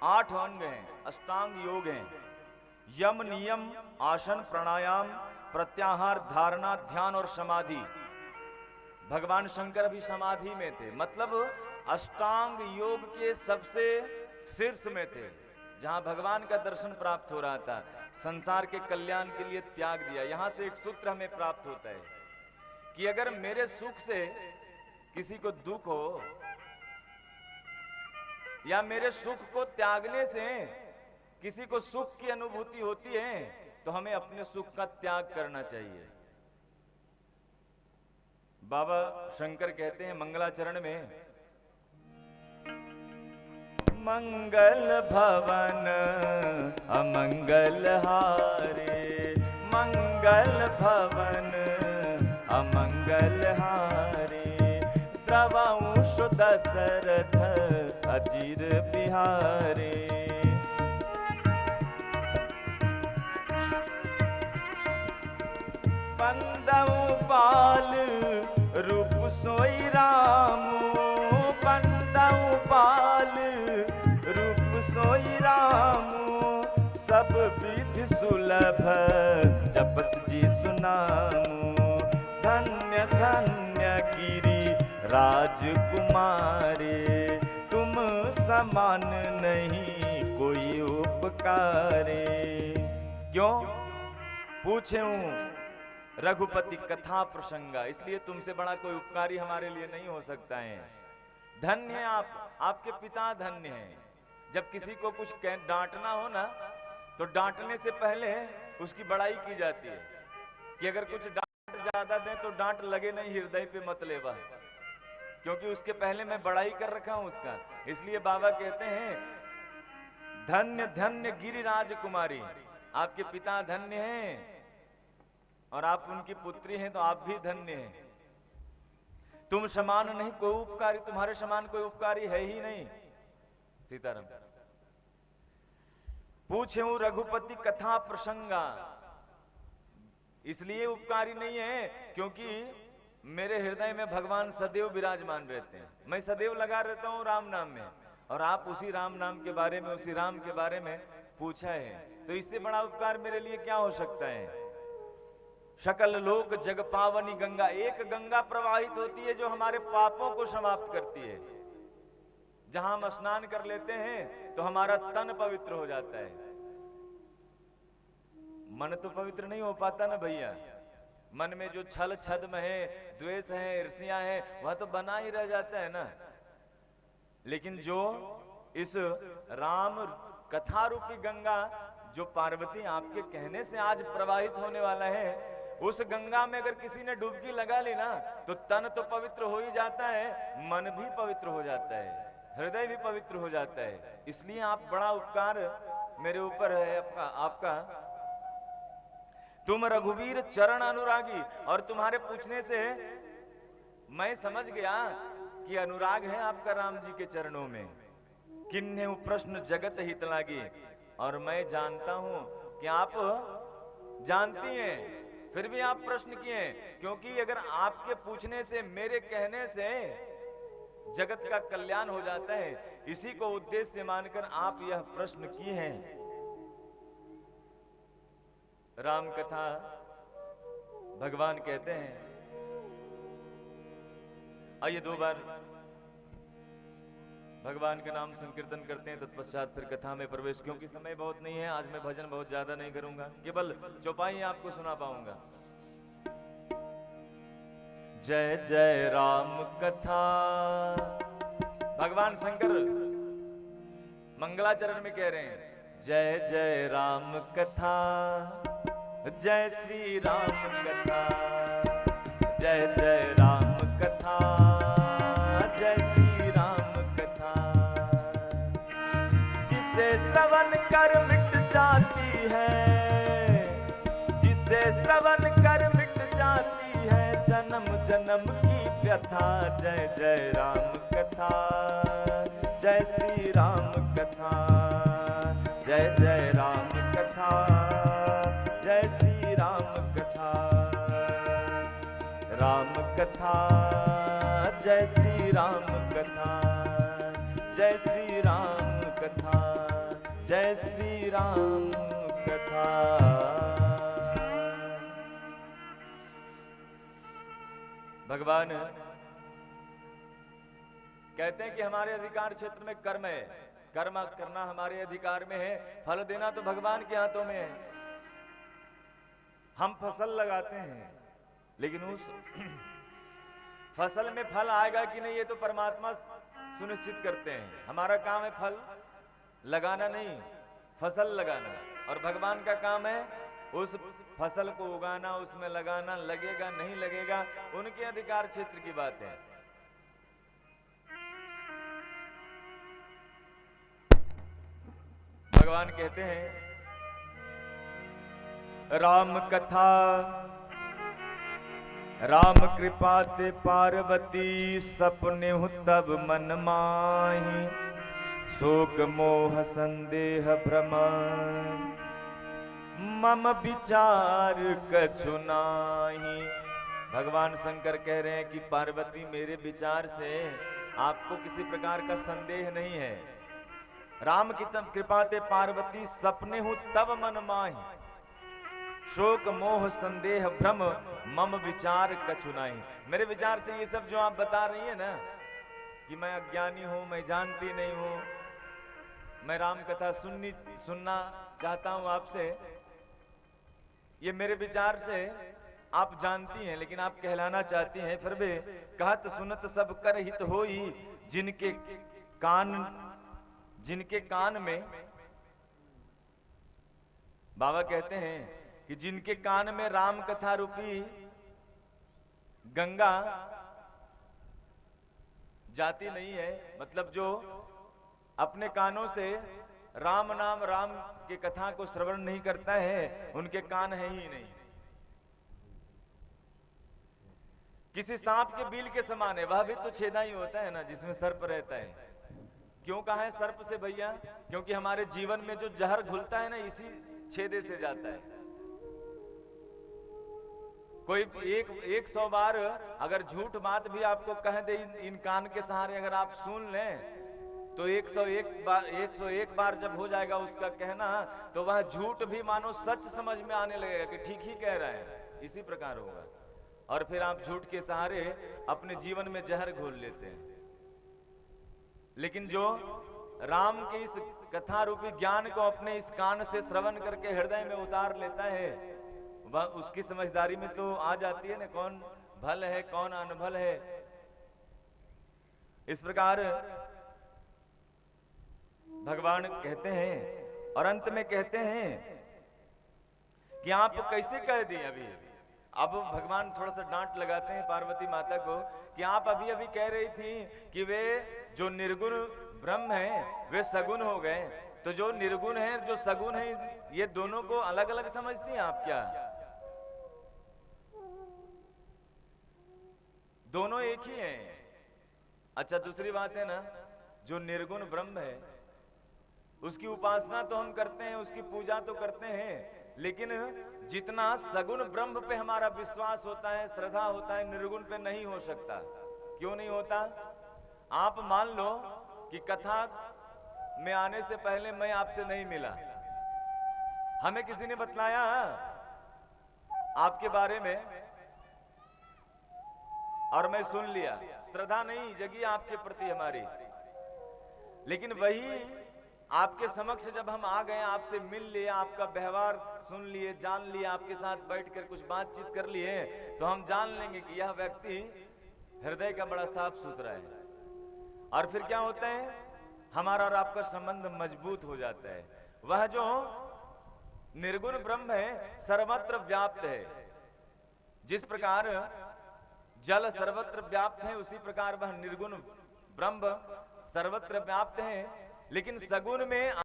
8 अंग हैं, अष्टांग योग हैं। यम, नियम, आसन, प्राणायाम, प्रत्याहार, धारणा, ध्यान और समाधि। भगवान शंकर भी समाधि में थे, मतलब अष्टांग योग के सबसे शीर्ष में थे, जहां भगवान का दर्शन प्राप्त हो रहा था। संसार के कल्याण के लिए त्याग दिया। यहां से एक सूत्र हमें प्राप्त होता है कि अगर मेरे सुख से किसी को दुख हो या मेरे सुख को त्यागने से किसी को सुख की अनुभूति होती है, तो हमें अपने सुख का त्याग करना चाहिए। बाबा शंकर कहते हैं मंगलाचरण में, मंगल भवन अमंगल हारे, मंगल भवन अमंगल हारे, द्रवंश दशरथ अजीर बिहारे। बंदऊ पाल रूप सोई रामू, बंदऊ पाल रूप सोई रामू, सब विधि सुलभ जपत जी सुनामू। धन्य धन्य गिरि राजकुमारे, तुम समान नहीं कोई उपकारे। क्यों पूछूं रघुपति कथा प्रसंगा, इसलिए तुमसे बड़ा कोई उपकारी हमारे लिए नहीं हो सकता है। धन्य है आप, आपके पिता धन्य हैं। जब किसी को कुछ डांटना हो ना, तो डांटने से पहले उसकी बड़ाई की जाती है कि अगर कुछ डांट ज्यादा दें तो डांट लगे नहीं हृदय पे मत लेवा, क्योंकि उसके पहले मैं बड़ाई कर रखा हूं उसका। इसलिए बाबा कहते हैं धन्य धन्य गिरिराज कुमारी, आपके पिता धन्य हैं और आप उनकी पुत्री हैं, तो आप भी धन्य हैं। तुम समान नहीं कोई उपकारी, तुम्हारे समान कोई उपकारी है ही नहीं। सीताराम। पूछूं रघुपति कथा प्रसंगा, इसलिए उपकारी नहीं है क्योंकि मेरे हृदय में भगवान सदैव विराजमान रहते हैं। मैं सदैव लगा रहता हूं राम नाम में, और आप उसी राम नाम के बारे में, उसी राम के बारे में पूछा है, तो इससे बड़ा उपकार मेरे लिए क्या हो सकता है। सकल लोक जग पावनी गंगा, एक गंगा प्रवाहित होती है जो हमारे पापों को समाप्त करती है। जहां हम स्नान कर लेते हैं तो हमारा तन पवित्र हो जाता है। मन तो पवित्र नहीं हो पाता ना भैया। मन में जो छल छद्म है, द्वेष है, ईर्ष्या है, वह तो बना ही रह जाता है ना। लेकिन जो इस राम कथा रूपी गंगा, जो पार्वती आपके कहने से आज प्रवाहित होने वाला है, उस गंगा में अगर किसी ने डुबकी लगा ली ना, तो तन तो पवित्र हो ही जाता है, मन भी पवित्र हो जाता है, हृदय भी पवित्र हो जाता है। इसलिए आप बड़ा उपकार मेरे ऊपर है आपका। तुम रघुवीर चरण अनुरागी, और तुम्हारे पूछने से मैं समझ गया कि अनुराग है आपका राम जी के चरणों में। किन्हें प्रश्न जगत हित लागी, और मैं जानता हूं कि आप जानती हैं, फिर भी आप प्रश्न किए, क्योंकि अगर आपके पूछने से, मेरे कहने से जगत का कल्याण हो जाता है, इसी को उद्देश्य मानकर आप यह प्रश्न किए हैं। राम कथा भगवान कहते हैं, आइए 2 बार भगवान का नाम संकीर्तन करते हैं, तत्पश्चात फिर कथा में प्रवेश। क्योंकि समय बहुत नहीं है, आज मैं भजन बहुत ज्यादा नहीं करूंगा, केवल चौपाई आपको सुना पाऊंगा। जय जय राम कथा। भगवान शंकर मंगलाचरण में कह रहे हैं, जय जय राम कथा, जय श्री राम कथा, जय जय राम कथा, जय श्री राम कथा। जिसे श्रवण कर मिट जाती है, जिसे श्रवण कर मिट जाती है जन्म जन्म की व्यथा। जय जय राम कथा, जय श्री राम कथा, जय जय राम कथा, जय श्री राम कथा। राम कथा, जय श्री राम कथा, जय श्री राम कथा। जय श्री राम कथा। भगवान कहते हैं कि हमारे अधिकार क्षेत्र में कर्म है, कर्म करना हमारे अधिकार में है, फल देना तो भगवान के हाथों में है। हम फसल लगाते हैं, लेकिन उस फसल में फल आएगा कि नहीं ये तो परमात्मा सुनिश्चित करते हैं। हमारा काम है फल लगाना नहीं, फसल लगाना। और भगवान का काम है उस फसल को उगाना, उसमें लगाना, लगेगा नहीं लगेगा उनके अधिकार क्षेत्र की बात है। भगवान कहते हैं राम कथा राम कृपा ते पार्वती सपने तब मन माही शोक मोह संदेह भ्रम मम विचार कछु नाही। भगवान शंकर कह रहे हैं कि पार्वती मेरे विचार से आपको किसी प्रकार का संदेह नहीं है। राम की कृपा ते पार्वती सपने हूं तब मन माही शोक मोह संदेह भ्रम मम विचार कछु नाही। मेरे विचार से ये सब जो आप बता रही है ना कि मैं अज्ञानी हूं, मैं जानती नहीं हूं, मैं राम कथा सुनना चाहता हूं आपसे, ये मेरे विचार से आप जानती हैं, लेकिन आप कहलाना चाहती हैं। फिर भी कहत सुनत सब कर हित होई जिनके कान में, बाबा कहते हैं कि जिनके कान में राम कथा रूपी गंगा जाती नहीं है, मतलब जो अपने कानों से राम नाम राम की कथा को श्रवण नहीं करता है, उनके कान है ही नहीं। किसी सांप के बील के समान है, वह भी तो छेदा ही होता है ना जिसमें सर्प रहता है। क्यों कहा है सर्प से भैया? क्योंकि हमारे जीवन में जो जहर घुलता है ना इसी छेदे से जाता है। कोई 100 बार अगर झूठ बात भी आपको कह दे इन कान के सहारे अगर आप सुन लें तो 101 बार जब हो जाएगा उसका कहना, तो वह झूठ भी मानो सच समझ में आने लगेगा कि ठीक ही कह रहा है। इसी प्रकार होगा। और फिर आप झूठ के सहारे अपने जीवन में जहर घोल लेते हैं। लेकिन जो राम के इस कथा रूपी ज्ञान को अपने इस कान से श्रवण करके हृदय में उतार लेता है, वह उसकी समझदारी में तो आ जाती है ना कौन भल है कौन अनभल है। इस प्रकार भगवान कहते हैं और अंत में कहते हैं कि आप कैसे कह दी अभी। अब भगवान थोड़ा सा डांट लगाते हैं पार्वती माता को कि आप अभी अभी कह रही थी कि वे जो निर्गुण ब्रह्म है वे सगुण हो गए, तो जो निर्गुण है जो सगुण है ये दोनों को अलग अलग समझती हैं आप क्या? दोनों एक ही हैं। अच्छा दूसरी बात है ना, जो निर्गुण ब्रह्म है उसकी उपासना तो हम करते हैं, उसकी पूजा तो करते हैं, लेकिन जितना सगुण ब्रह्म पे हमारा विश्वास होता है, श्रद्धा होता है, निर्गुण पे नहीं हो सकता। क्यों नहीं होता? आप मान लो कि कथा में आने से पहले मैं आपसे नहीं मिला, हमें किसी ने बतलाया आपके बारे में और मैं सुन लिया, श्रद्धा नहीं जगी आपके प्रति हमारी। लेकिन वही आपके समक्ष जब हम आ गए, आपसे मिल लिए, आपका व्यवहार सुन लिए, जान लिए, आपके साथ बैठकर कुछ बातचीत कर लिए, तो हम जान लेंगे कि यह व्यक्ति हृदय का बड़ा साफ सुथरा है। और फिर क्या होता है, हमारा और आपका संबंध मजबूत हो जाता है। वह जो निर्गुण ब्रह्म है सर्वत्र व्याप्त है। जिस प्रकार जल सर्वत्र व्याप्त है उसी प्रकार वह निर्गुण ब्रह्म सर्वत्र व्याप्त है। लेकिन सगुण में